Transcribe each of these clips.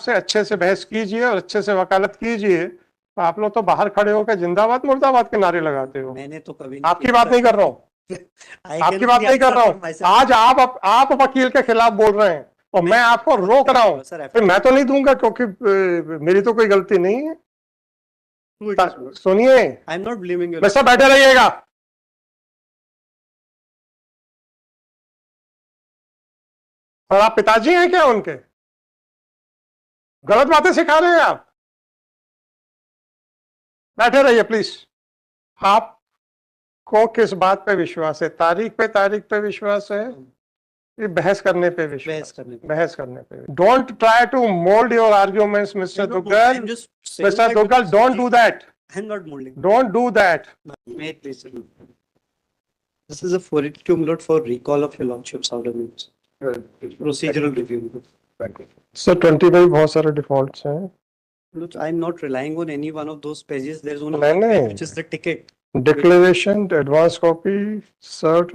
से अच्छे से बहस कीजिए और अच्छे से वकालत कीजिए। तो आप लोग तो बाहर खड़े होकर जिंदाबाद मुर्दाबाद के नारे लगाते हो। मैंने तो कभी आपकी बात नहीं कर रहा हूँ, आपकी बात नहीं कर रहा हूँ। आज आप वकील के खिलाफ बोल रहे हैं और मैं आपको रोक रहा हूँ। मैं तो नहीं दूंगा क्योंकि मेरी तो कोई गलती नहीं है। सुनिए, I am not blaming you. Mister बैठे रहिएगा। और आप पिताजी हैं क्या उनके? गलत बातें सिखा रहे हैं आप। बैठे रहिए प्लीज। आपको किस बात पे विश्वास है? तारीख पे विश्वास है? ये बहस करने पे विश्वास? बहस करने पे। Don't try to mould your arguments mister Duggal. Mister Duggal, don't do that. I'm not molding. Don't do that. May I please? This is a 482 note for recall of your lordship's order. Procedural review. So 25 बहुत सारे defaults हैं. Look, I'm not relying on any one of those pages. There's only one page, which is the ticket. Declaration, advance copy, cert,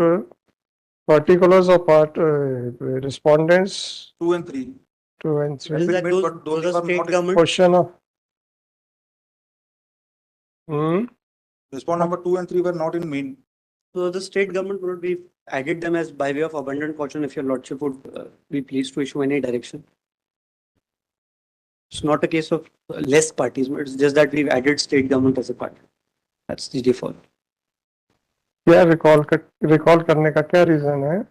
particulars of part respondents 2 and 3. 2 and 3. Is that those are state government? Question of Respond number 2 and 3 were not in main. So the state government would be added them as by way of abundant caution if your lordship would be pleased to issue any direction. It's not a case of less parties, but it's just that we've added state government as a party. That's the default. क्या recall करने का क्या reason है?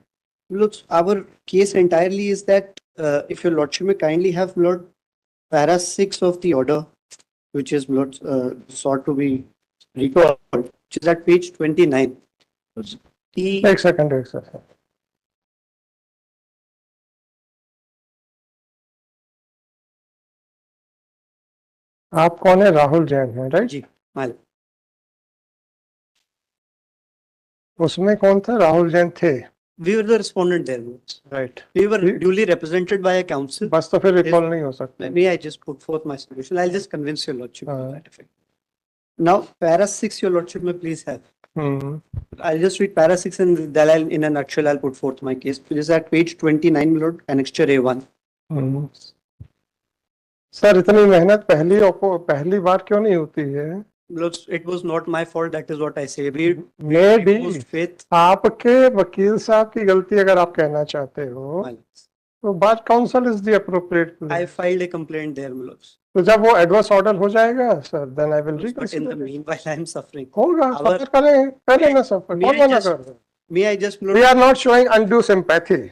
Look, our case entirely is that if your lordship may kindly have Lord para 6 of the order, which is Lord sought to be recalled, which is at page 29. एक second. आप कौन है? राहुल जैन है, right? जी, मालिक। उसमें कौन था? राहुल जैन थे? We were the respondent there, right? We were duly represented by a counsel. बस तो फिर रिकॉल नहीं हो सकता। May I just put forth my solution? I'll just convince your lordship to that effect. Now, para 6, your lordship may please have. I'll just read para 6 and then I'll, in a nutshell, I'll put forth my case. It is at page 29, Lord, annexure A1. Sir, इतनी मेहनत पहली बार क्यों नहीं होती है? Look, it was not my fault. That is what I say. We used faith. आपके वकील साहब की गलती अगर आप कहना चाहते हो, तो bar council is the appropriate place. I filed a complaint there, Lord. तो जब वो एडवर्स ऑर्डर हो जाएगा sir, then I will reconsider. But in the meanwhile, I am suffering. होगा, सफर करें, पहले ना सफर. कौन मना कर रहा है? May I just? We are not showing undue sympathy.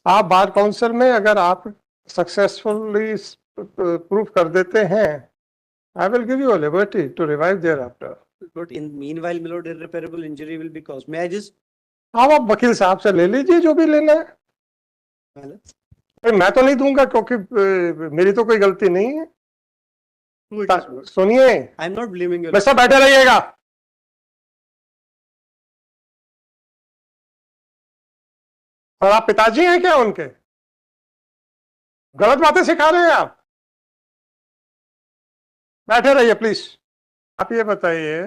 आप बार काउंसिल में अगर आप सक्सेसफुली प्रूफ कर देते हैं, I will give you a liberty to revive thereafter. But in meanwhile, my lord, irreparable injury will be caused. May I just? आप वकील साहब से ले लीजिए जो भी लेना है. मैं तो नहीं दूंगा क्योंकि मेरी तो कोई गलती नहीं है. सुनिए, I am not blaming you. Mister बैठे रहिएगा. और आप पिताजी हैं क्या उनके? गलत बातें सिखा रहे हैं आप. बैठे रहिए प्लीज. आप ये बताइए,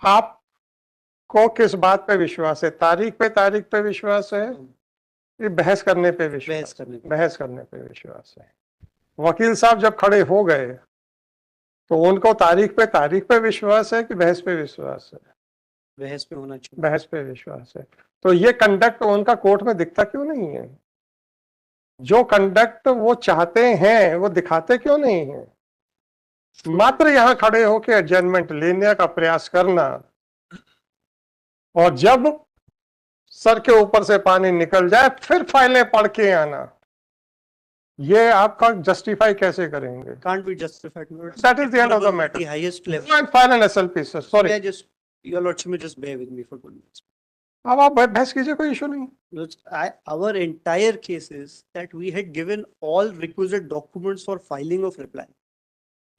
आपको किस बात पे विश्वास है? तारीख पे विश्वास है? ये बहस करने पे विश्वास? बहस करने पे विश्वास है. वकील साहब जब खड़े हो गए तो उनको तारीख पे विश्वास है कि बहस पे विश्वास है? बहस पे होना चाहिए. बहस पे विश्वास है. तो ये कंडक्ट उनका कोर्ट में दिखता क्यों नहीं है? जो कंडक्ट वो चाहते हैं वो दिखाते क्यों नहीं है? मात्र यहां खड़े होकर एडजर्नमेंट लेने का प्रयास करना और जब सर के ऊपर से पानी निकल जाए फिर फाइलें पढ़ के आना, ये आपका जस्टिफाई कैसे करेंगे? Can't be justified. That is the end of the matter. The highest level. Go and file an SLP, sir. Sorry. Your lordship may just bear with me for 2 minutes. अब आप बहस कीजिए, कोई इशू नहीं. Our entire case is that we had given all requisite documents for filing of reply.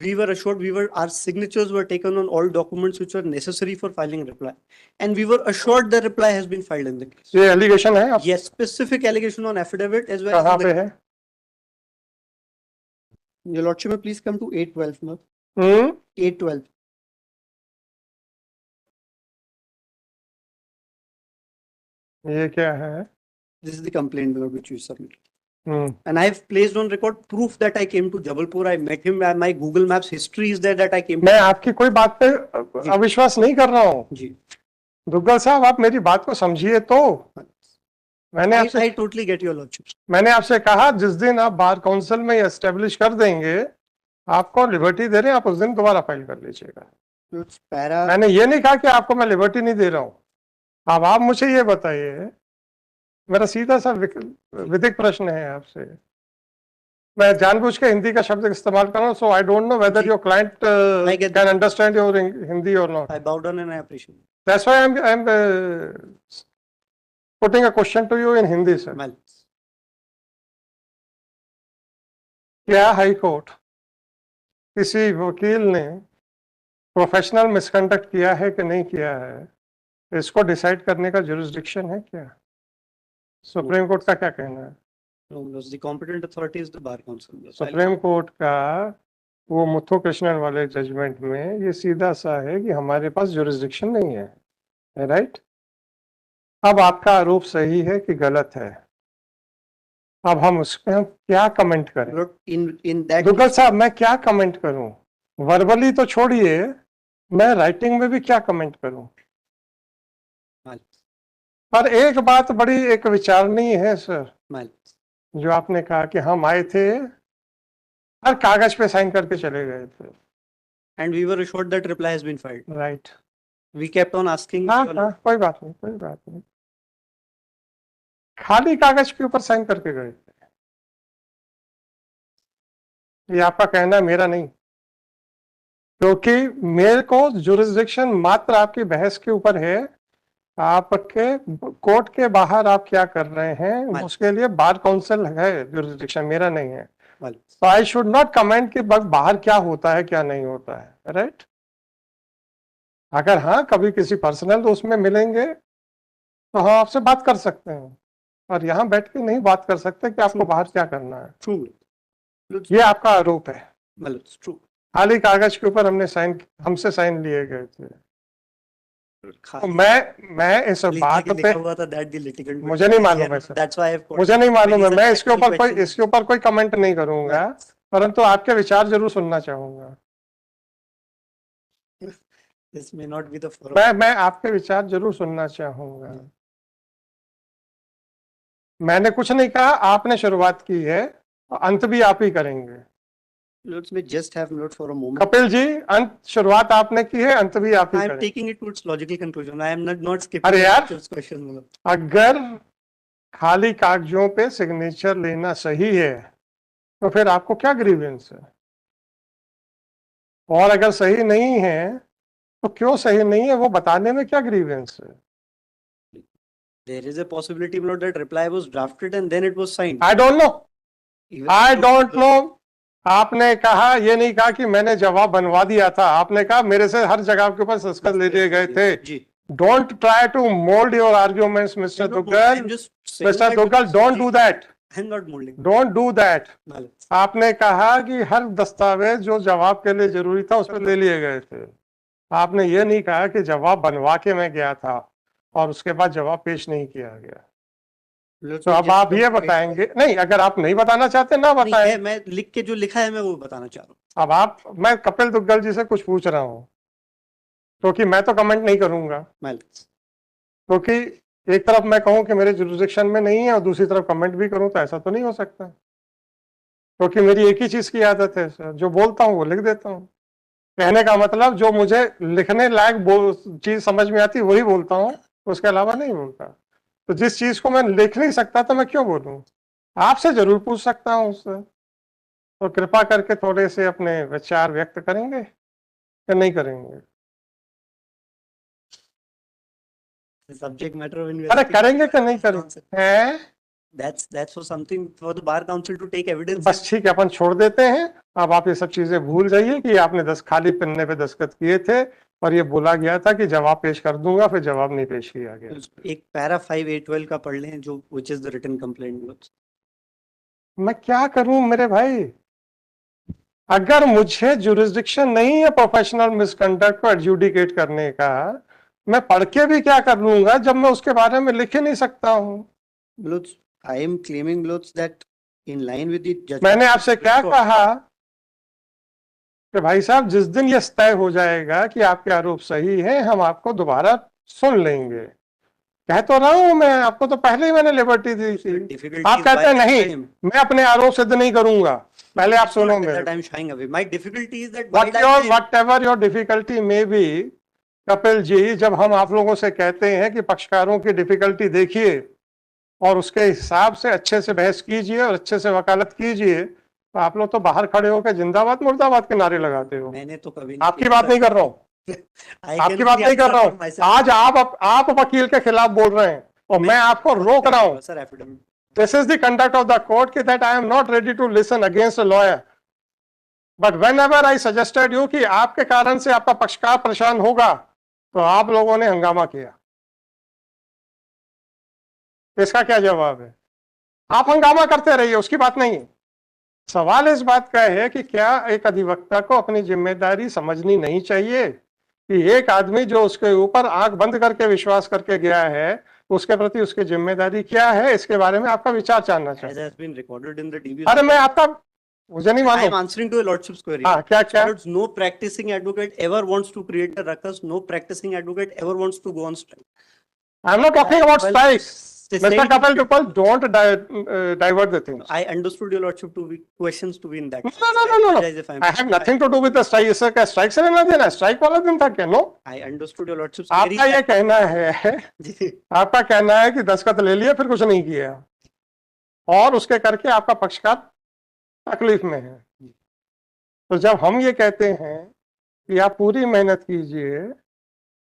We were assured our signatures were taken on all documents which were necessary for filing reply, and we were assured the reply has been filed in the case. ये allegation है? Yes, specific allegation on affidavit as well. कहाँ पे है? Your lordship may please come to 812 now. 812. ये क्या है? This is the complaint which you submitted. Hmm, And I have placed on record proof that I came to Jabalpur. I met him. My Google Maps history is there that I came. मैं आपकी कोई बात पे अविश्वास नहीं कर रहा हूँ जी. दुग्गल साहब, आप मेरी बात को समझिए तो। मैंने आपसे I totally get your lordship. मैंने आपसे कहा जिस दिन आप बार काउंसिल में एस्टेब्लिश कर देंगे, आपको लिबर्टी दे रहे हैं, आप उस दिन दोबारा फाइल कर लीजिएगा। It's para. मैंने ये नहीं कहा कि आपको मैं लिबर्टी नहीं दे रहा हूँ। अब आप मुझे ये बताइए, मेरा सीधा सा विधिक प्रश्न है आपसे। मैं जानबूझ के हिंदी का शब्द इस्तेमाल कर रहा हूँ, so I don't know whether your client I get can understand your Hindi और not. I bow down and I appreciate it. That's why I'm putting a question to you in Hindi, sir. Mal. क्या high court किसी वकील ने professional misconduct किया है कि नहीं किया है, इसको डिसाइड करने का जुरिस्डिक्शन है क्या? सुप्रीम कोर्ट का क्या कहना है? No, the competent authority is the bar council. Supreme court का वो मुथु कृष्णन वाले जजमेंट में ये सीधा सा है कि हमारे पास जुरिस्डिक्शन नहीं है, राइट? अब आपका आरोप सही है कि गलत है, अब हम उस पे हम क्या कमेंट करें? Lord, in that दुग्गल साहब, मैं क्या कमेंट करूं? वर्बली तो छोड़िए, मैं राइटिंग में भी क्या कमेंट करूं? Mal. पर एक बात बड़ी एक विचारणीय है सर, Mal. जो आपने कहा कि हम आए थे और कागज पे साइन करके चले गए थे, And we were assured that reply has been filed. Right? We kept on asking. हाँ हाँ, कोई बात नहीं, कोई बात नहीं। खाली कागज के ऊपर साइन करके गए थे, ये आपका कहना है, मेरा नहीं। क्योंकि मेरे को जुरिस्डिक्शन मात्र आपकी बहस के ऊपर है, आपके कोर्ट के बाहर आप क्या कर रहे हैं उसके लिए बार काउंसिल है जुरिस्डिक्शन, मेरा नहीं है। Mal. तो आई शुड नॉट कमेंट कि बाहर क्या होता है क्या नहीं होता है, राइट? अगर हाँ कभी किसी पर्सनल उसमें मिलेंगे तो हम आपसे बात कर सकते हैं, और यहाँ बैठ के नहीं बात कर सकते कि आपको बाहर क्या करना है। True. ये आपका आरोप है। Well, it's true. खाली कागज के ऊपर हमसे साइन लिए गए थे। तो मैं इस बात पे मुझे नहीं मालूम है सर, मुझे नहीं मालूम है, मैं इसके ऊपर कोई कमेंट नहीं करूंगा, परंतु आपके विचार जरूर सुनना चाहूंगा। This may not be the forum. मैं आपके विचार जरूर सुनना चाहूंगा। मैंने कुछ नहीं कहा, आपने शुरुआत की है, अंत भी आप ही करेंगे। Let's me just have note for a moment. Kapil ji, अंत शुरुआत आपने की है, अंत भी आप ही I am करेंगे। taking it to its logical conclusion. I am not skipping अरे यार, this question. मतलब. अगर खाली कागजों पे सिग्नेचर लेना सही है तो फिर आपको क्या ग्रीवेंस है? और अगर सही नहीं है तो क्यों सही नहीं है वो बताने में क्या ग्रीवेंस है? There is a possibility, Lord, that reply was drafted and then it was signed. I don't no, Even- I don't no. आपने कहा, ये नहीं कहा कि मैंने जवाब बनवा दिया था, आपने कहा मेरे से हर जगह के ऊपर दस्तखत ले लिए गए थे। जी. Don't try to mould your arguments mister Duggal, I'm just saying mister that Duggal, because- don't do that, I'm not molding. Don't do that. Mal. आपने कहा कि हर दस्तावेज जो जवाब के लिए जरूरी था उस पर ले लिए गए थे। आपने ये नहीं कहा कि जवाब बनवा के मैं गया था और उसके बाद जवाब पेश नहीं किया गया। Let's तो me अब just आप ये don't- बताएंगे? नहीं, अगर आप नहीं बताना चाहते ना नहीं बताएं। है, मैं लिख के जो लिखा है मैं वो बताना चाह रहा अब आप, मैं कपिल दुग्गल जी से कुछ पूछ रहा हूँ, क्योंकि मैं तो कमेंट नहीं करूंगा, हूँ. Mal. क्योंकि एक तरफ मैं कहूँ कि मेरे जुरिस्डिक्शन में नहीं है और दूसरी तरफ कमेंट भी करूँ, तो ऐसा तो नहीं हो सकता, क्योंकि मेरी एक ही चीज की आदत है सर, जो बोलता हूँ वो लिख देता हूँ। कहने का मतलब जो मुझे लिखने लायक चीज समझ में आती वही बोलता हूँ, उसके अलावा नहीं बोलता। तो जिस चीज को मैं लिख नहीं सकता तो मैं क्यों बोलूं? आपसे जरूर पूछ सकता हूँ उससे, तो कृपा करके थोड़े से अपने विचार व्यक्त करेंगे या नहीं करेंगे? Subject matter of अरे investigation. करेंगे कि नहीं करेंगे? हैं? That's for something for the bar council to take evidence. बस ठीक है, अपन छोड़ देते हैं। अब आप ये सब चीजें भूल जाइए कि आपने खाली पन्ने पे दस्तखत किए थे और ये बोला गया था कि जवाब पेश कर दूंगा, फिर जवाब नहीं पेश किया गया। एक पैरा 5A12 का पढ़ लें जो which is the written complaint. मैं क्या करूं मेरे भाई? अगर मुझे जुरिस्डिक्शन नहीं है प्रोफेशनल मिसकंडक्ट को एडजुडिकेट करने का, मैं पढ़ के भी क्या कर लूंगा जब मैं उसके बारे में लिख ही नहीं सकता हूं? Milords, I am claiming, Milords, that in line with the judgment. मैंने आपसे क्या कहा कि भाई साहब जिस दिन ये तय हो जाएगा कि आपके आरोप सही है हम आपको दोबारा सुन लेंगे। कह तो रहा हूं मैं आपको, तो पहले ही मैंने लिबर्टी दी थी। Difficulty आप is कहते हैं by नहीं time. मैं अपने आरोप सिद्ध नहीं करूंगा, पहले आप सुनो That मेरे। I'm shying away. My difficulty is that by what that your time, what ever your difficulty में बी, कपिल जी, जब हम आप लोगों से कहते हैं कि पक्षकारों की डिफिकल्टी देखिए और उसके हिसाब से अच्छे से बहस कीजिए और अच्छे से वकालत कीजिए, तो आप लोग तो बाहर खड़े होकर जिंदाबाद मुर्दाबाद के नारे लगाते हो। मैंने तो कभी आपकी बात नहीं कर रहा हूँ, I आपकी can बात only नहीं कर answer रहा for हूँ। myself. आज आप वकील के खिलाफ बोल रहे हैं और मैं आपको रोक रहा हूँ। Sir, affidavit. This is the conduct of the court कि that I am not ready to listen against a lawyer. But whenever I suggested you कि आपके कारण से आपका पक्षकार परेशान होगा, तो आप लोगों ने हंगामा किया। इसका क्या जवाब है? आप हंगामा करते रहिए, उसकी बात नहीं है। सवाल इस बात का है कि क्या एक अधिवक्ता को अपनी जिम्मेदारी समझनी नहीं चाहिए कि एक आदमी जो उसके ऊपर आंख बंद करके विश्वास करके गया है, उसके प्रति उसकी जिम्मेदारी क्या है, इसके बारे में आपका विचार जानना As चाहिए। has been recorded in the DB. अरे मैं आपका मुझे नहीं I am मालूम। answering to a lordship's query. हाँ, क्या Lords, no practicing advocate ever wants to create a ruckus. No practicing advocate ever wants to go on strike. I am not talking about Well, strikes they mister said- Kapil triple, don't divert the things. I understood your lordship to be questions to be in that. No, sense. no, I no, no, no. apologize if I'm- I have nothing to do with the strike। इससे क्या strike से लेना देना? Strike वाला दिन था क्या? No, I understood your lordship's query. आपका ये कहना है, आपका कहना है कि दस्तखत ले लिया फिर कुछ नहीं किया और उसके करके आपका पक्षकार तकलीफ में है। तो जब हम ये कहते हैं कि आप पूरी मेहनत कीजिए,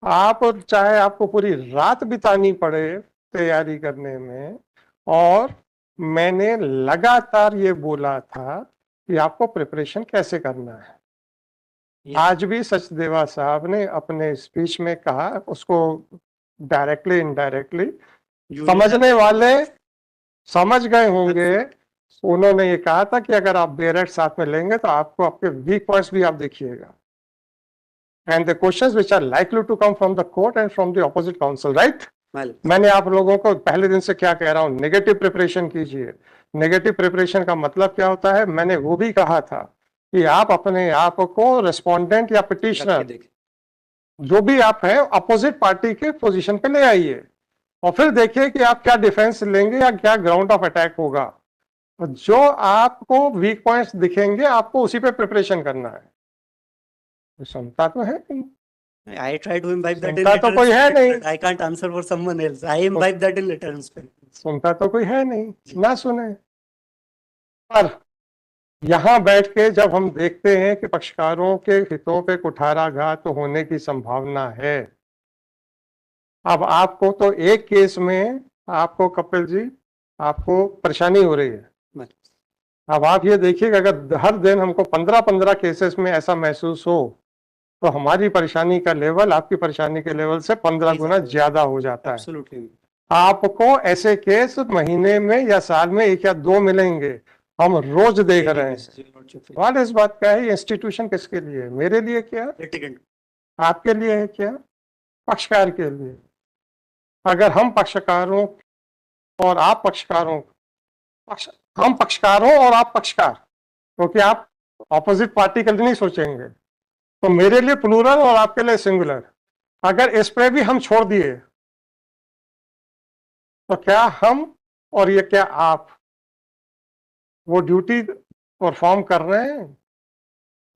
आप चाहे आपको पूरी रात बितानी पड़े तैयारी करने में, और मैंने लगातार ये बोला था कि आपको प्रिपरेशन कैसे करना है। Yes. आज भी सचदेवा साहब ने अपने स्पीच में कहा, उसको डायरेक्टली इनडायरेक्टली You- समझने वाले समझ गए होंगे। उन्होंने ये कहा था कि अगर आप बेरेट साथ में लेंगे तो आपको आपके वीक पॉइंट्स भी आप देखिएगा, and the questions which are likely to come from the court and from the opposite counsel, right. Well, मैंने आप लोगों को पहले दिन से क्या कह रहा हूं, नेगेटिव प्रिपरेशन कीजिए। नेगेटिव प्रिपरेशन का मतलब क्या होता है? मैंने वो भी कहा था कि आप अपने आप को रेस्पोंडेंट या रख पिटिशनर के देखें। जो भी आप हैं अपोजिट पार्टी के पोजीशन पे ले आइए और फिर देखिए कि आप क्या डिफेंस लेंगे या क्या ग्राउंड ऑफ अटैक होगा। और जो आपको वीक पॉइंट्स दिखेंगे आपको उसी पे प्रिपरेशन करना है। तो क्षमता तो है नहीं। I try to imbibe that in सुनता तो letter कोई है and spirit, नहीं। but I can't answer for someone else. I imbibe that in letter and spirit. सुनता तो कोई है नहीं, ना सुने। पर यहाँ बैठ के जब हम देखते हैं कि पक्षकारों के हितों पे कुठाराघात होने की संभावना है, अब आपको तो एक केस में आपको कपिल जी आपको परेशानी हो रही है। अब आप ये देखिएगा अगर हर दिन हमको 15-15 केसेस में ऐसा महसूस हो तो हमारी परेशानी का लेवल आपकी परेशानी के लेवल से 15 गुना ज्यादा हो जाता है। Absolutely. आपको ऐसे केस महीने में या साल में 1 या 2 मिलेंगे, हम रोज देख रहे हैं। Your lordship. सवाल इस बात का है, इंस्टीट्यूशन किसके लिए है? मेरे लिए क्या, Litigant. आपके लिए है क्या, पक्षकार के लिए? अगर हम पक्षकारों और आप पक्षकारों हम पक्षकारों और आप पक्षकार, क्योंकि आप ऑपोजिट पार्टी के लिए नहीं सोचेंगे, तो मेरे लिए प्लूरल और आपके लिए सिंगुलर। अगर इस पे भी हम छोड़ दिए तो क्या हम और ये क्या आप वो ड्यूटी परफॉर्म कर रहे हैं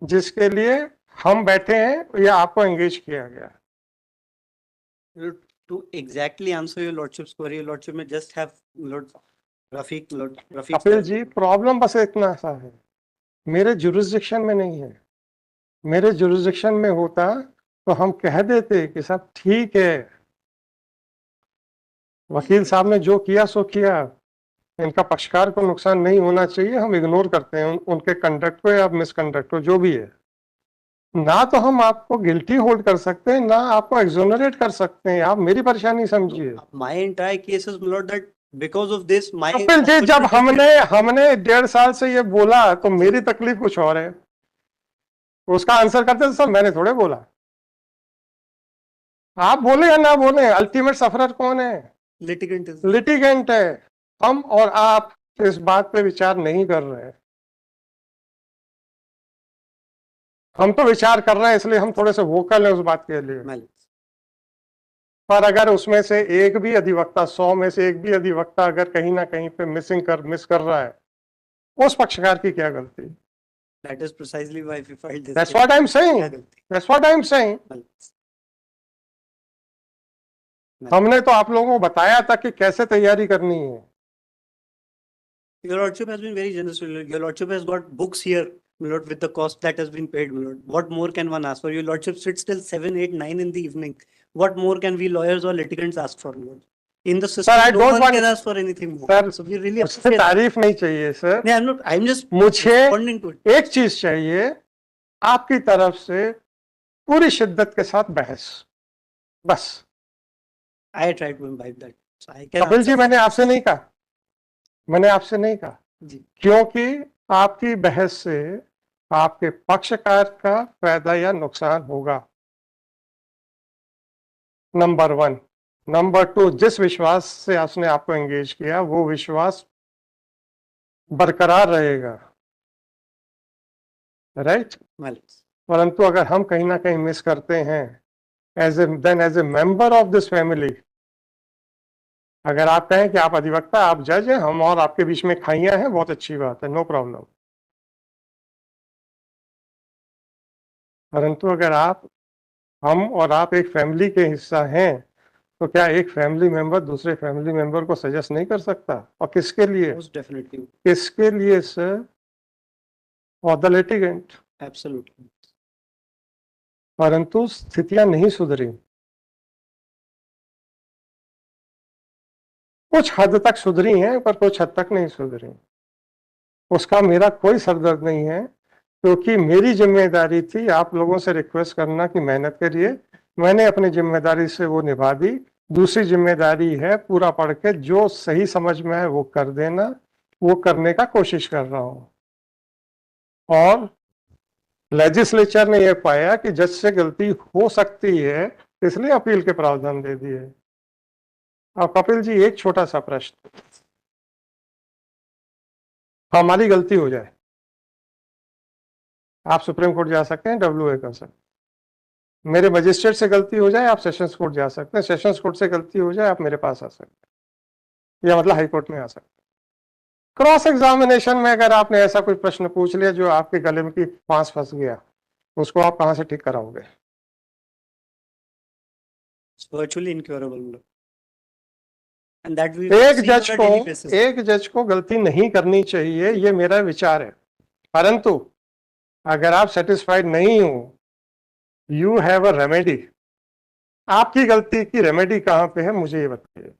जिसके लिए हम बैठे हैं या आपको एंगेज किया गया? To exactly answer your lordship's query, your lordship may just have Lord Rafiq. Kapil ji, problem बस इतना सा है, मेरे जुरिस्डिक्शन में नहीं है। मेरे जुरिस्डिक्शन में होता तो हम कह देते कि सब ठीक है, वकील साहब ने जो किया सो किया, इनका पक्षकार को नुकसान नहीं होना चाहिए, हम इग्नोर करते हैं उनके कंडक्ट को या मिसकंडक्ट को, जो भी है। ना तो हम आपको गिल्टी होल्ड कर सकते हैं, ना आपको एक्सोनरेट कर सकते हैं। आप मेरी परेशानी समझिए। My entire case is, my lord, that because of this, my Kapil ji, जब हमने 1.5 साल से ये बोला तो मेरी तकलीफ कुछ और है, उसका आंसर करते थे सर मैंने थोड़े बोला। आप बोले या ना बोले, अल्टीमेट सफरर कौन है? litigant is लिटिगेंट है। हम और आप इस बात पे विचार नहीं कर रहे हैं। हम तो विचार कर रहे हैं, इसलिए हम थोड़े से वोकल हैं उस बात के लिए। पर अगर उसमें से एक भी अधिवक्ता, 100 में से एक भी अधिवक्ता अगर कहीं ना कहीं पे मिस कर रहा है, उस पक्षकार की क्या गलती? That is precisely why we filed this. That's case. what I'm saying. क्या गलती? That's what I'm saying. हमने तो आप लोगों को बताया था कि कैसे तैयारी करनी है। Your Lordship has been very generous. Your Lordship has got books here, my Lord, with the cost that has been paid, my Lord. What more can one ask for? Your Lordship sits till 7, 8, 9 in the evening. What more can we lawyers or litigants ask for, my Lord? In the system, I no don't one want- can ask for anything more. Sir, So we really उससे appreciate that. तारीफ नहीं चाहिए sir. No, I'm not. I'm just मुझे responding to it. एक चीज चाहिए, आपकी तरफ से पूरी शिद्दत के साथ बहस, बस। I tried to imbibe that. So I can Kapil ji, answer. मैंने आपसे नहीं कहा, मैंने आपसे नहीं कहा, जी. क्योंकि आपकी बहस से आपके पक्षकार का फायदा या नुकसान होगा, नंबर 1। नंबर 2, जिस विश्वास से आपने आपको एंगेज किया वो विश्वास बरकरार रहेगा, राइट? Well, परंतु अगर हम कहीं ना कहीं मिस करते हैं, as a member of this family, अगर आप कहें कि आप अधिवक्ता, आप जज हैं, हम और आपके बीच में खाइयां हैं, बहुत अच्छी बात है, नो प्रॉब्लम। परंतु अगर हम और आप एक फैमिली के हिस्सा हैं, तो क्या एक फैमिली मेंबर दूसरे फैमिली मेंबर को सजेस्ट नहीं कर सकता? और किसके लिए? most definitely. किसके लिए सर? और द लिटिगेंट। Absolutely. परंतु स्थितियां नहीं सुधरी, कुछ हद तक सुधरी हैं पर कुछ हद तक नहीं सुधरी। उसका मेरा कोई सरदर्द नहीं है, क्योंकि मेरी जिम्मेदारी थी आप लोगों से रिक्वेस्ट करना कि मेहनत करिए, मैंने अपनी जिम्मेदारी से वो निभा दी। दूसरी जिम्मेदारी है पूरा पढ़ के जो सही समझ में है वो कर देना, वो करने का कोशिश कर रहा हूं। और लेजिस्लेचर ने ये पाया कि जज से गलती हो सकती है, इसलिए अपील के प्रावधान दे दिए। अब कपिल जी, एक छोटा सा प्रश्न, हमारी गलती हो जाए, आप सुप्रीम कोर्ट जा सकते हैं, WA कर सकते हैं। मेरे मजिस्ट्रेट से गलती हो जाए, आप सेशंस कोर्ट जा सकते हैं। सेशंस कोर्ट से गलती हो जाए, आप मेरे पास आ सकते हैं, या मतलब हाई कोर्ट में आ सकते हैं। क्रॉस एग्जामिनेशन में अगर आपने ऐसा कोई प्रश्न पूछ लिया जो आपके गले में की फांस फंस गया, उसको आप कहां से ठीक कराओगे? It's virtually incurable. my lord. And that we एक see जज on a को daily basis. एक जज को गलती नहीं करनी चाहिए, ये मेरा विचार है। परंतु अगर आप सेटिस्फाइड नहीं हो, यू हैव अ रेमेडी। आपकी गलती की रेमेडी कहां पे है, मुझे ये बताइए।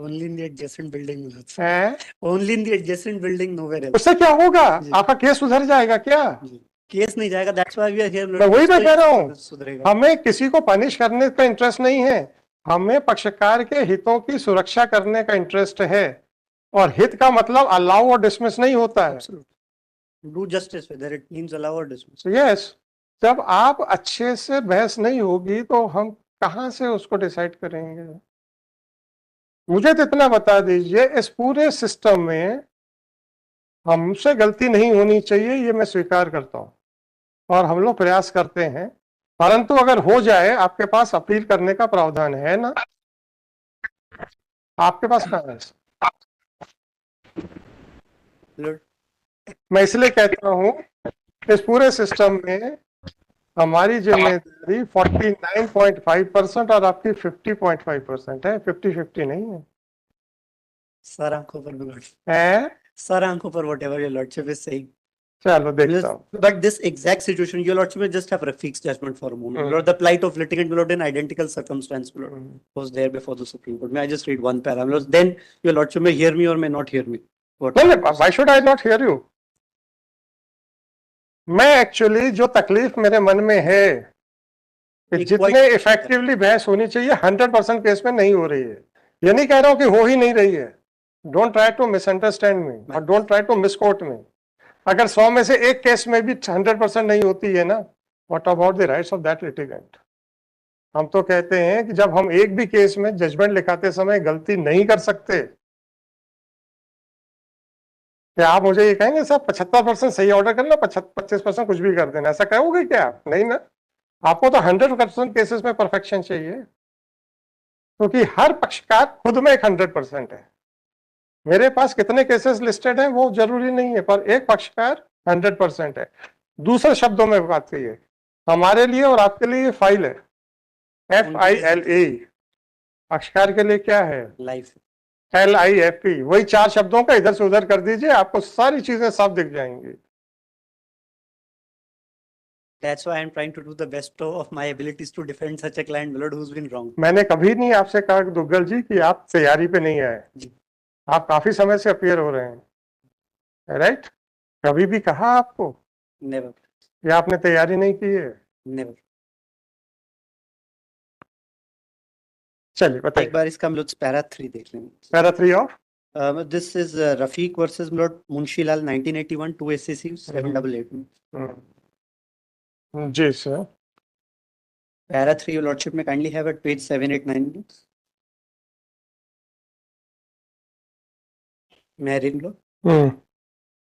Only in the adjacent building. my lord. हैं? Only in the adjacent building, nowhere else. उससे क्या होगा? जी। आपका केस सुधर जाएगा क्या? केस नहीं जाएगा, that's why we are here. मैं वही मैं कह रहा हूं, सुधरेगा। हमें किसी को पनिश करने का इंटरेस्ट नहीं है, हमें पक्षकार के हितों की सुरक्षा करने का इंटरेस्ट है। और हित का मतलब अलाउ और डिसमिस नहीं होता है। Absolutely. Do justice whether it means allow or dismiss. Yes, जब आप अच्छे से बहस नहीं होगी तो हम कहां से उसको डिसाइड करेंगे? मुझे तो इतना बता दीजिए, इस पूरे सिस्टम में हमसे गलती नहीं होनी चाहिए, ये मैं स्वीकार करता हूं और हम लोग प्रयास करते हैं। परंतु अगर हो जाए, आपके पास अपील करने का प्रावधान है ना? आपके पास कहां है? Lord, मैं इसलिए कहता हूं, इस पूरे सिस्टम में हमारी जिम्मेदारी 49.5% और आपकी 50.5% है, 50-50 नहीं है। सर आंखों पर my lord. हैं? सर आंखों पर whatever your lordship is saying. चलो देखता हूं। But this exact situation, your lordship may just have a fixed judgment for a moment. Lord, the plight of litigant, my lord, in identical circumstance, my lord, was there before the Supreme Court. May I just read one paragraph? My lord, then your lordship may hear me or may not hear me. What? Why should I not hear you? मैं actually जो तकलीफ मेरे मन में है कि जितने effectively बहस होनी चाहिए 100% केस में नहीं हो रही है। ये नहीं कह रहा हूं कि हो ही नहीं रही है। Don't try to misunderstand me और don't try to misquote me. अगर 100 में से एक केस में भी 100% नहीं होती है ना, what about the rights of that litigant? हम तो कहते हैं कि जब हम एक भी केस में जजमेंट लिखाते समय गलती नहीं कर सकते, क्या आप मुझे ये कहेंगे साहब 75% सही ऑर्डर कर लो, 25% कुछ भी कर देना, ऐसा कहोगे क्या आप? नहीं ना, आपको तो 100% केसेस में परफेक्शन चाहिए, क्योंकि हर पक्षकार खुद में एक 100% है। मेरे पास कितने केसेस लिस्टेड हैं वो जरूरी नहीं है, पर एक पक्षकार 100% है। दूसरे शब्दों में बात कहिए, हमारे लिए और आपके लिए ये फाइल है, FILE, पक्षकार के लिए क्या है? Life. LIFE। वही 4 शब्दों का इधर से उधर कर दीजिए, आपको सारी चीजें साफ दिख जाएंगी। That's why I'm trying to do the best of my abilities to defend such a client, my lord, who's been wrong. मैंने कभी नहीं आपसे कहा दुग्गल जी कि आप तैयारी पे नहीं आए, जी। आप काफी समय से अपीयर हो रहे हैं, राइट? कभी भी कहा आपको Never, या आपने तैयारी नहीं की है? never. चलिए एक बताइए। बार इसका हम लोग पैरा 3 देख लेंगे. Para 3 of This is Rafiq versus Lord Munshilal 1981 2 SCC 788. जी sir. Para 3, your lordship may kindly have at page 789. May I read, Lord?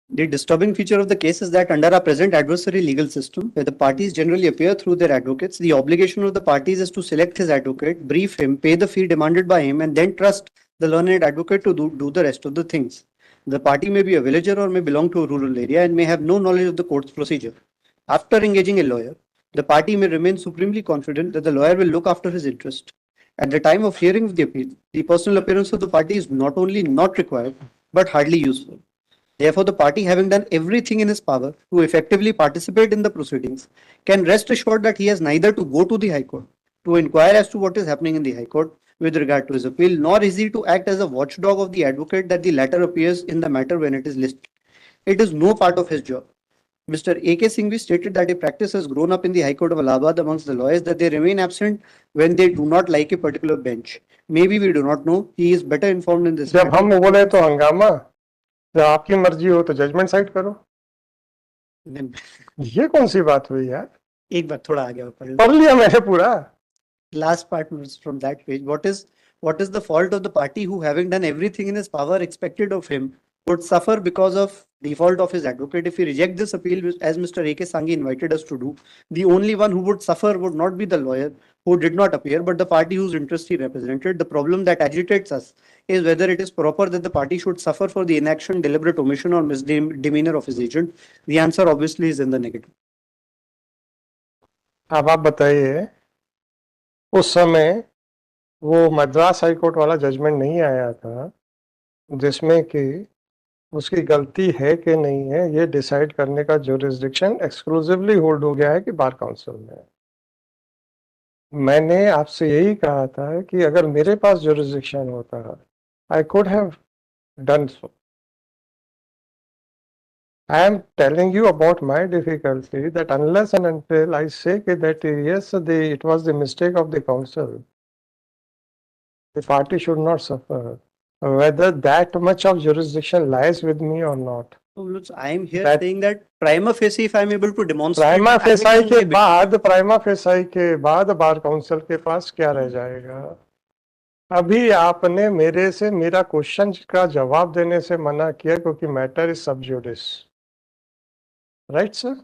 The disturbing feature of the case is that under our present adversary legal system, where the parties generally appear through their advocates, the obligation of the parties is to select his advocate, brief him, pay the fee demanded by him, and then trust the learned advocate to do the rest of the things. The party may be a villager or may belong to a rural area and may have no knowledge of the court's procedure. After engaging a lawyer, the party may remain supremely confident that the lawyer will look after his interest. At the time of hearing of the appeal, the personal appearance of the party is not only not required, but hardly useful. Therefore, the party, having done everything in his power to effectively participate in the proceedings, can rest assured that he has neither to go to the High Court to inquire as to what is happening in the High Court with regard to his appeal, nor is he to act as a watchdog of the advocate that the latter appears in the matter when it is listed. It is no part of his job. Mr. A.K. Singhvi stated that a practice has grown up in the High Court of Allahabad amongst the lawyers that they remain absent when they do not like a particular bench. Maybe we do not know. He is better informed in this जब matter. हम बोले तो हंगामा, जब आपकी मर्जी हो तो जजमेंट साइड करो, ये कौन सी बात हुई यार? एक बार थोड़ा आगे पढ़ लिया मैंने पूरा. Last part was from that page. What is the fault of the party who, having done everything in his power expected of him, would suffer because of default of his advocate? If he reject this appeal, as Mr. A.K. Sanghi invited us to do, the only one who would suffer would not be the lawyer who did not appear, but the party whose interest he represented. The problem that agitates us is whether it is proper that the party should suffer for the inaction, deliberate omission, or misdemeanor of his agent. The answer obviously is in the negative. अब आप बताइए, उस समय वो Madras high court वाला judgement नहीं आया था जिसमें कि उसकी गलती है कि नहीं है ये डिसाइड करने का जुरिस्डिक्शन एक्सक्लूसिवली होल्ड हो गया है कि बार काउंसिल में. मैंने आपसे यही कहा था कि अगर मेरे पास जुरिस्डिक्शन होता, I could have done so. I am telling you about my difficulty that unless and until I say that yes, it was the mistake of the council, the party should not suffer, whether that much of jurisdiction lies with me or not. I am here That- saying that prima facie, if I am able to demonstrate. Prima that I facie will के be- बाद bar council के पास क्या रह जाएगा? अभी आपने मेरे से मेरा क्वेश्चन का जवाब देने से मना किया क्योंकि मैटर इज सब जुडिस, राइट सर?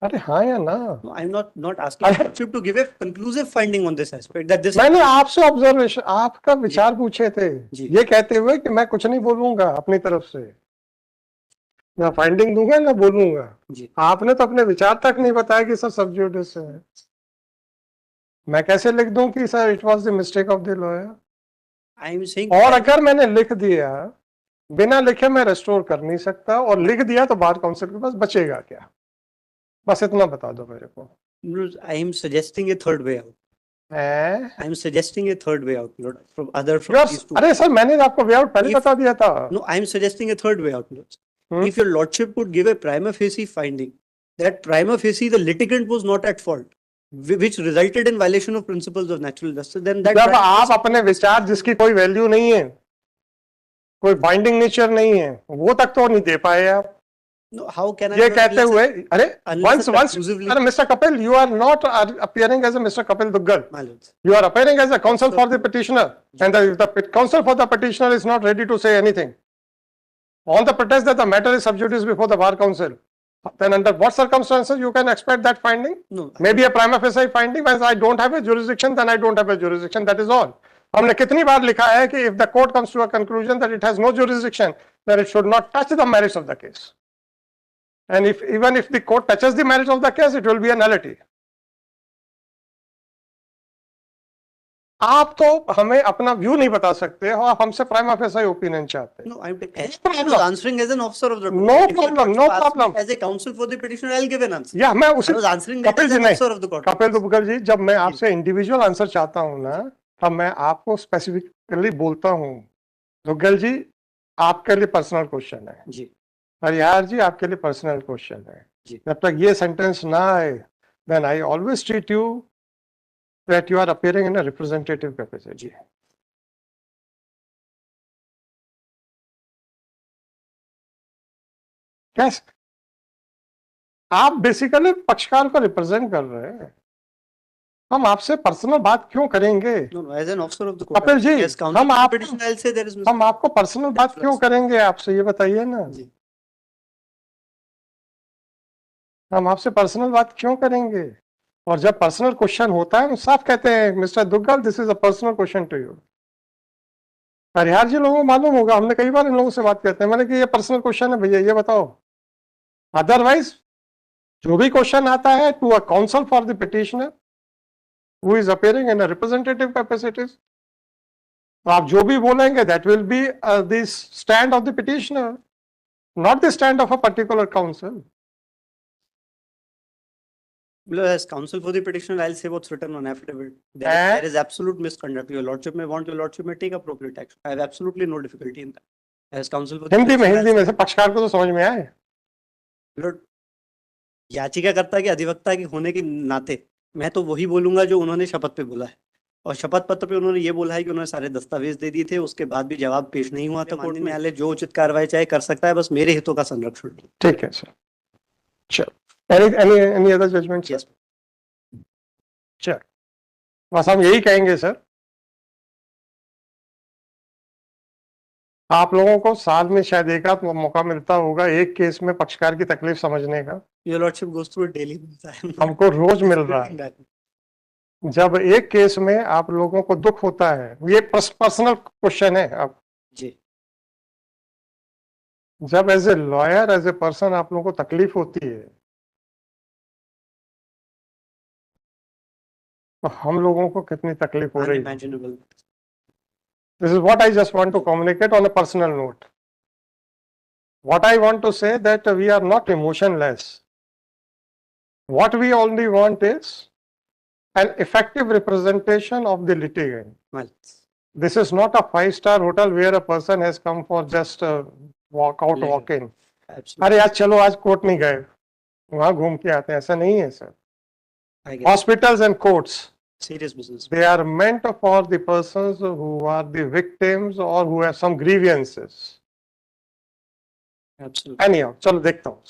अरे हाँ या ना? No, I'm not asking the lordship to give a conclusive finding on this aspect that this. मैंने आपसे ऑब्जर्वेशन, आपका विचार पूछे थे, जी। ये कहते हुए कि मैं कुछ नहीं बोलूंगा अपनी तरफ से, ना फाइंडिंग दूंगा ना बोलूंगा. जी। आपने तो अपने विचार तक नहीं बताया कि सर सब जुडिस है. मैं कैसे लिख दूं कि sir it was the mistake of the lawyer? I am saying. और अगर मैंने लिख दिया, बिना लिखे मैं रेस्टोर कर नहीं सकता, और लिख दिया तो बार काउंसिल के पास बचेगा क्या? बस इतना बता दो मेरे को. I am suggesting a third way out. हैं? I am suggesting a third way out, Lord, from Yours- these two. अरे सर मैंने आपको वे आउट पहले If- बता दिया था. No, I am suggesting a third way out, Lord. Hmm? If your lordship would give a prima facie finding that prima facie the litigant was not at fault, which resulted in violation of principles of natural justice, then that. जब prima आप facie- अपने विचार जिसकी कोई value नहीं है, कोई binding nature नहीं है, वो तक तो नहीं दे पाए आप. No, how can I? ये not कहते unless हुए I- अरे unless once exclusively- अरे Mr. Kapil, you are not appearing as a Mr. Kapil Duggal. My lords. You are appearing as a counsel Sir. for the petitioner, and the counsel for the petitioner is not ready to say anything on the pretext that the matter is sub judice before the bar council. Then under what circumstances you can expect that finding? No. Maybe a prima facie finding, when I don't have a jurisdiction, then I don't have a jurisdiction. That is all. हमने कितनी बार लिखा है कि if the court comes to a conclusion that it has no jurisdiction, then it should not touch the merits of the case. And even if the court touches the merits of the case, it will be a nullity. आप तो हमें अपना view नहीं बता सकते और आप हमसे प्राइमा फेसी ओपिनियन चाहते हैं. No, I'm problem. answering as an officer of the court. No If the problem, court no asks me problem. As a counsel for the petitioner, I'll give an answer. या मैं I उसे was answering that Kapil as ji an नहीं, officer of the court. Kapil दुबगल जी, जब मैं आपसे individual answer चाहता हूं ना, तब मैं आपको स्पेसिफिकली बोलता हूं. दुग्गल जी, आपके लिए पर्सनल क्वेश्चन है. जी. हरियार जी, आपके लिए पर्सनल क्वेश्चन है. जी. जब तक ये सेंटेंस ना आए, then I always treat you that you are appearing in a representative capacity. कैसे आप बेसिकली पक्षकार को रिप्रेजेंट कर रहे हैं. हम आपसे पर्सनल बात क्यों करेंगे? No, no, as an officer of the court. Kapil ji, As counsel हम for the आप petitioner, I'll say there is हम आपको पर्सनल बात क्यों करेंगे? आपसे ये बताइए ना. जी. हम आपसे पर्सनल बात क्यों करेंगे? और जब पर्सनल क्वेश्चन होता है, हम साफ कहते हैं, mister Duggal, this is a personal question to you. हरियार जी लोगों को मालूम होगा, हमने कई बार इन लोगों से बात करते हैं, मैंने कि ये पर्सनल क्वेश्चन है भैया, ये बताओ. अदरवाइज जो भी क्वेश्चन आता है to a counsel for the petitioner who is appearing in a representative capacity, आप जो भी बोलेंगे that will be the stand of the petitioner, not the stand of a particular counsel. As counsel for the petitioner, I'll say what's written on affidavit. There is absolute misconduct. Your lordship may want, your lordship may take appropriate action. I have absolutely no difficulty in that. As counsel for the Hindi petitioner, में से पक्षकार को तो समझ में आए. Lord, याचिकाकर्ता के अधिवक्ता के होने के नाते मैं तो वही बोलूंगा जो उन्होंने शपथ पे बोला है, और शपथ पत्र पे उन्होंने ये बोला है कि उन्होंने सारे दस्तावेज दे दिए थे, उसके बाद भी जवाब पेश नहीं हुआ था. कोर्ट न्यायालय जो उचित कार्रवाई चाहे कर सकता है, बस मेरे हितों का संरक्षण. ठीक है सर. चलो, any other judgment? Yes. चलो, बस हम यही कहेंगे सर, आप लोगों को साल में शायद एक आध मौका मिलता होगा एक केस में पक्षकार की तकलीफ समझने का. Your lordship goes through it daily. हमको रोज मिल रहा है. जब एक केस में आप लोगों को दुख होता है, ये पर्सनल क्वेश्चन है. अब जी. जब as a lawyer, as a person आप लोगों को तकलीफ होती है, तो हम लोगों को कितनी तकलीफ हो रही है. Unimaginable. This is what I just want to communicate on a personal note. What I want to say that we are not emotionless. What we only want is an effective representation of the litigant. Well, This is not a 5-star hotel where a person has come for just a walk out, Yeah. walk in. absolutely. अरे आज चलो, आज court नहीं गए, वहां घूम के आते हैं, ऐसा नहीं है sir. I get Hospitals and courts, serious business. they are meant for the persons who are the victims or who have some grievances. Absolutely. Anyhow, चलो देखता हूँ.